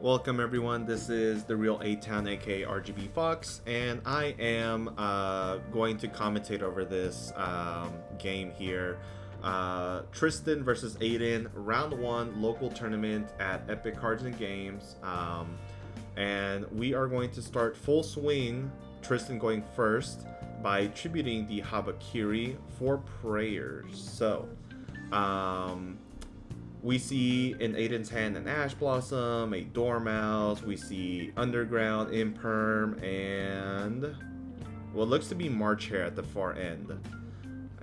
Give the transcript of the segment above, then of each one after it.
Welcome everyone, this is the real A-Town aka RGB Fox, and I am going to commentate over this game here. Tristan versus Aiden, round 1 local tournament at Epik Cards Games, and we are going to start full swing, Tristan going first, by tributing the Habakiri for prayers. So, we see in Aiden's hand an Ash Blossom, a Dormouse, we see Underground, Imperm, and what looks to be March Hare at the far end.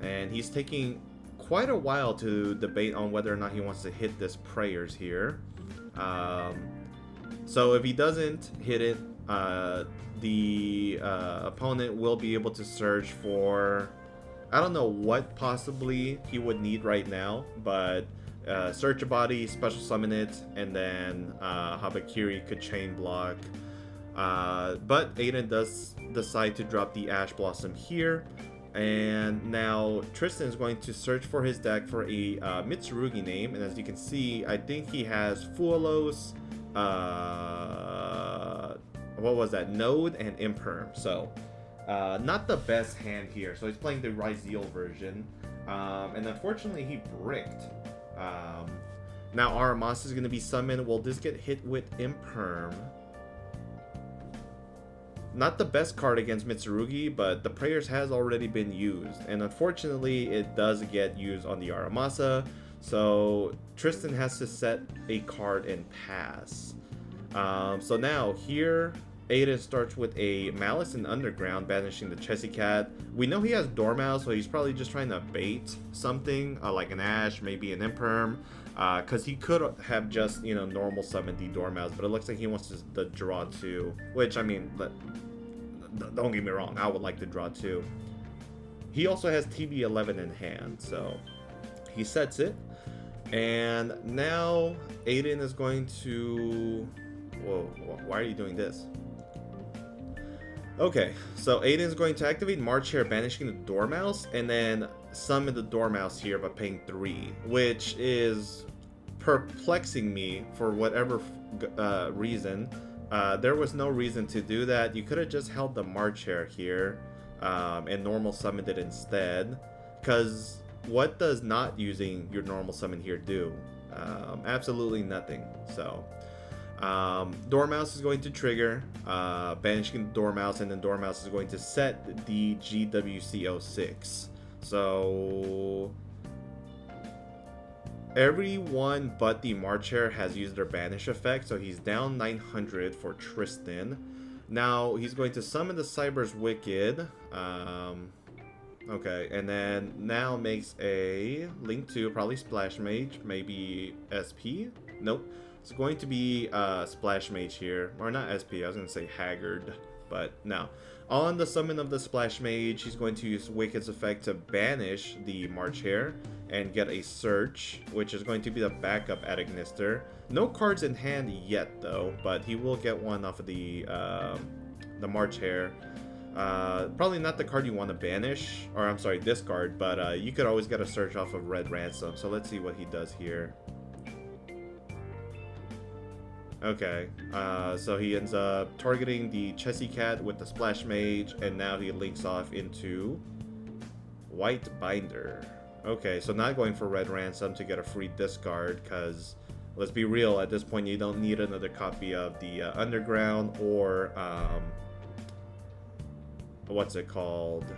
And he's taking quite a while to debate on whether or not he wants to hit this Prayers here. So if he doesn't hit it, the opponent will be able to search for, I don't know what possibly he would need right now, but search a body, special summon it, and then Habakiri could chain block. But Aiden does decide to drop the Ash Blossom here. And now Tristan is going to search for his deck for a Mitsurugi name. And as you can see, I think he has Fuelos, what was that? Node and Imperm. So not the best hand here. So he's playing the Ryzeal version. And unfortunately he bricked. Now Aramas is going to be summoned. Will this get hit with Imperm? Not the best card against Mitsurugi, but the Prayers has already been used, and unfortunately it does get used on the Aramasa, so Tristan has to set a card and pass. So now here Aiden starts with a Maliss and Underground, banishing the Chessy Cat. We know he has Dormouse, so he's probably just trying to bait something, like an Ash, maybe an Imperm, because he could have just, normal summoned the Dormouse, but it looks like he wants to draw 2, which, I mean, don't get me wrong, I would like to draw 2. He also has TB11 in hand, so he sets it, and now Aiden is going to... Whoa, why are you doing this? Okay, so Aiden's going to activate March Hare, banishing the Dormouse, and then summon the Dormouse here by paying 3, which is perplexing me for whatever reason. There was no reason to do that. You could have just held the March Hare here and normal summoned it instead, because what does not using your normal summon here do? Absolutely nothing. So Dormouse is going to trigger, banishing the Dormouse, and then Dormouse is going to set the GWC06. So everyone but the March Hare has used their banish effect, so he's down 900 for Tristan. Now he's going to summon the Cyber's Wicked. Okay, and then now makes a Link 2, probably Splash Mage, maybe SP? Nope. It's going to be Splash Mage here, or not SP, I was going to say Haggard, but no. On the summon of the Splash Mage, he's going to use Wicked's effect to banish the March Hare and get a Search, which is going to be the backup at Ignister. No cards in hand yet though, but he will get one off of the March Hare. Probably not the card you want to banish, or I'm sorry, discard, but you could always get a Search off of Red Ransom, so let's see what he does here. Okay, so he ends up targeting the Chessy Cat with the Splash Mage, and now he links off into White Binder. Okay, so not going for Red Ransom to get a free discard, because let's be real, at this point you don't need another copy of the Underground or what's it called?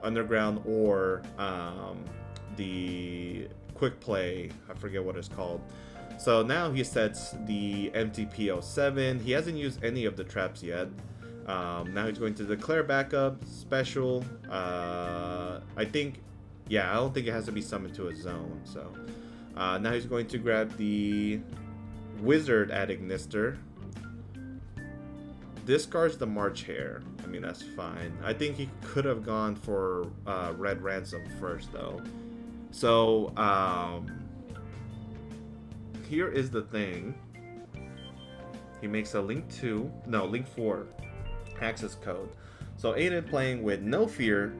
Underground or the Quick Play, I forget what it's called. So now he sets the MTP07. He hasn't used any of the traps yet. Now he's going to declare backup, special. I think, yeah, I don't think it has to be summoned to a zone. So now he's going to grab the Wizard at Ignister. Discards the March Hare. I mean, that's fine. I think he could have gone for Red Ransom first, though. So, here is the thing. He makes a Link 4 access code. So Aiden playing with no fear,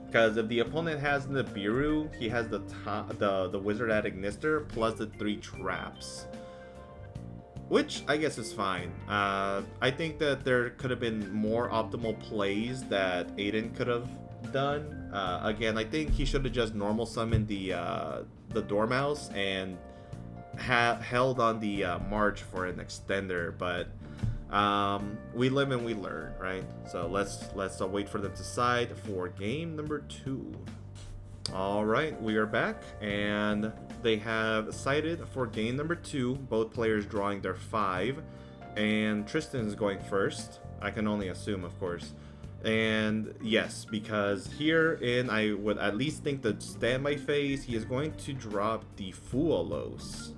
because if the opponent has Nibiru, he has the Wizard at Ignister plus the 3 traps. which I guess is fine. I think that there could have been more optimal plays that Aiden could have done. Again, I think he should have just normal summoned the Dormouse and held on the March for an extender, but we live and we learn, right? So let's wait for them to decide for game number 2. All right, we are back, and they have cited for game number 2, both players drawing their 5, and Tristan is going first. I can only assume, of course. And yes, because herein I would at least think that standby phase, he is going to drop the Fualos.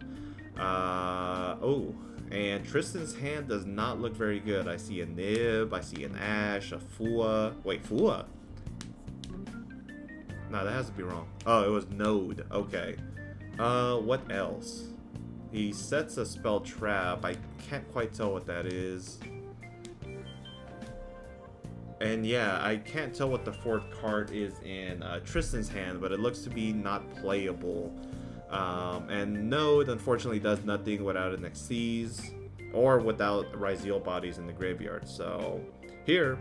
Oh, and Tristan's hand does not look very good. I see a Nib, I see an Ash, a Fua. Wait, Fua? No, that has to be wrong. Oh, it was Node. Okay. What else? He sets a spell trap. I can't quite tell what that is. And yeah, I can't tell what the 4th card is in Tristan's hand, but it looks to be not playable. And Node, unfortunately, does nothing without an Xyz or without Ryzeal bodies in the graveyard. So here,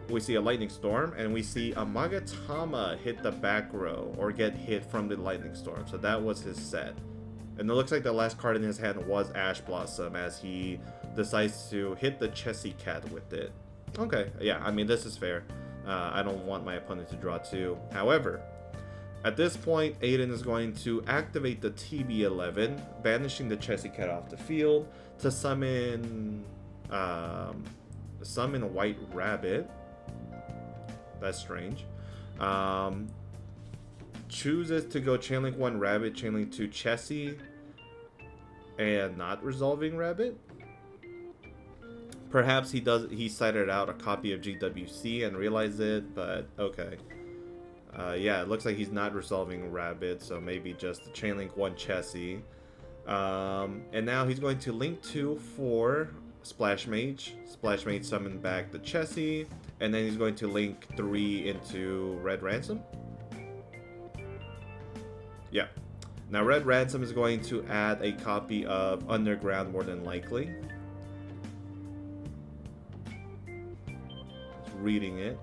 we see a Lightning Storm, and we see a Magatama hit the back row or get hit from the Lightning Storm. So that was his set. And it looks like the last card in his hand was Ash Blossom, as he decides to hit the Chessy Cat with it. Okay, yeah, I mean, this is fair. I don't want my opponent to draw 2. However, at this point, Aiden is going to activate the TB11, banishing the Chessy Cat off the field to summon a White Rabbit. That's strange. Chooses to go Chainlink 1 Rabbit, Chainlink 2 Chessy, and not resolving Rabbit. Perhaps he cited out a copy of GWC and realized it, but okay. Yeah, it looks like he's not resolving Rabbit, so maybe just the Chainlink 1 Chessy. And now he's going to Link 2 for Splash Mage. Splash Mage summon back the Chessy, and then he's going to Link 3 into Red Ransom. Yeah. Now Red Ransom is going to add a copy of Underground more than likely. Reading it.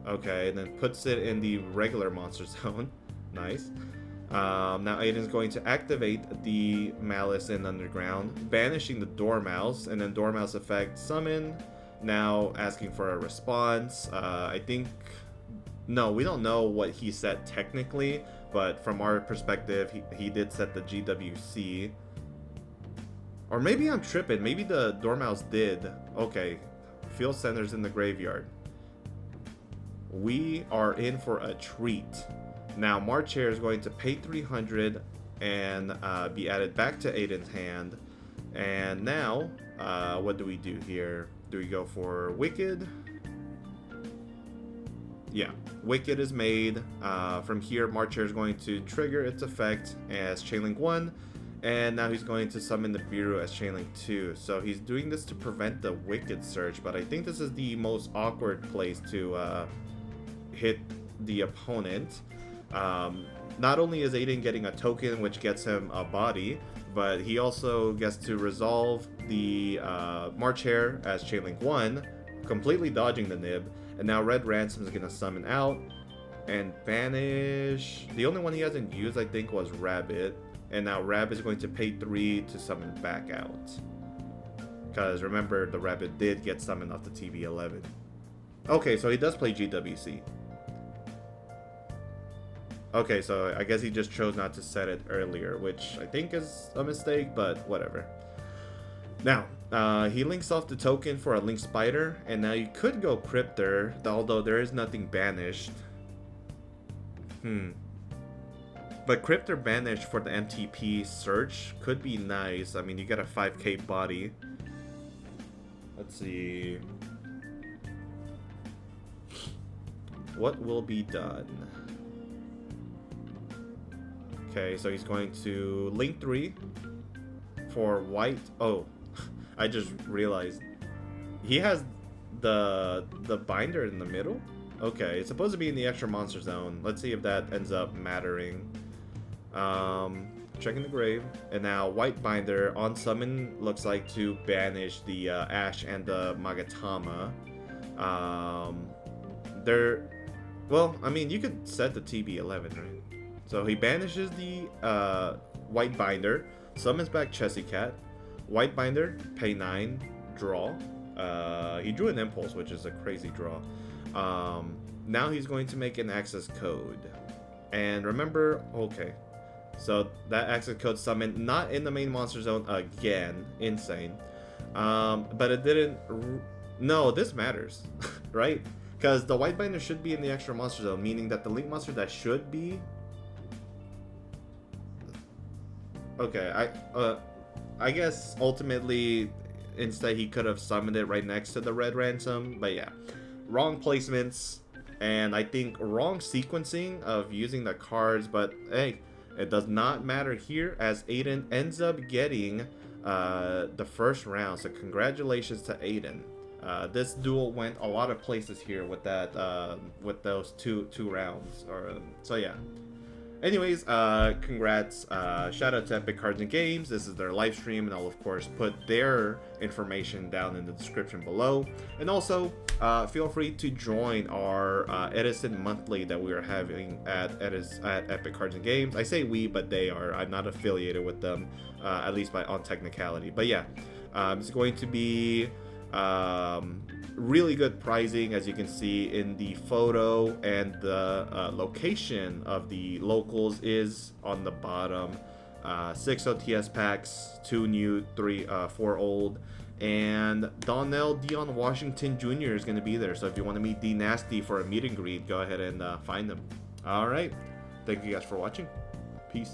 Okay, and then puts it in the regular monster zone. Nice. Now Aiden's going to activate the Maliss in Underground, banishing the Dormouse, and then Dormouse effect summon. Now asking for a response. I think... No, we don't know what he set technically, but from our perspective, he did set the GWC. Or maybe I'm tripping. Maybe the Dormouse did. Okay. Field Center's in the graveyard. We are in for a treat. Now, March Hare is going to pay 300 and be added back to Aiden's hand. And now, what do we do here? Do we go for Wicked? Yeah, Wicked is made. From here, March Hare is going to trigger its effect as Chainlink 1. And now he's going to summon the Biru as Chainlink 2. So he's doing this to prevent the Wicked Search. But I think this is the most awkward place to hit the opponent. Not only is Aiden getting a token, which gets him a body, but he also gets to resolve the March Hare as Chainlink 1, completely dodging the Nib. And now Red Ransom is going to summon out and banish. The only one he hasn't used, I think, was Rabbit. And now Rabbit is going to pay 3 to summon back out. Because remember, the Rabbit did get summoned off the TB11. Okay, so he does play GWC. Okay, so I guess he just chose not to set it earlier, which I think is a mistake, but whatever. Now, he links off the token for a Link Spider, and now you could go Cryptor, although there is nothing banished. But Cryptor banished for the MTP search could be nice. I mean, you get a 5k body. Let's see. What will be done? Okay, so he's going to Link 3 for white. Oh, I just realized he has the binder in the middle. Okay, it's supposed to be in the extra monster zone. Let's see if that ends up mattering. checking the grave. And now White Binder on summon looks like to banish the Ash and the Magatama. Well, I mean, you could set the TB11, right? So he banishes the White Binder, summons back Chessy Cat. White Binder, pay 9, draw. He drew an Impulse, which is a crazy draw. Now he's going to make an access code. And remember, okay, so that access code summoned not in the main monster zone again. Insane. But it didn't. No, this matters, right? Because the White Binder should be in the extra monster zone, meaning that the link monster that should be. Okay, I guess ultimately instead he could have summoned it right next to the red ransom, but yeah, wrong placements. And I think wrong sequencing of using the cards, but hey, it does not matter here as Aiden ends up getting the first round. So congratulations to Aiden. This duel went a lot of places here with that with those two rounds. So yeah. Anyways, congrats. Shout out to Epik Cards Games. This is their live stream, and I'll of course put their information down in the description below. And also, feel free to join our Edison monthly that we are having at Epik Cards Games. I say we, but they are. I'm not affiliated with them, at least on technicality. But yeah, it's going to be really good pricing, as you can see in the photo, and the location of the locals is on the bottom. 6 OTS packs, 2 new, 4 old, and Donnell Dion Washington Jr. is going to be there. So if you want to meet D Nasty for a meet and greet, go ahead and find them. All right, thank you guys for watching. Peace.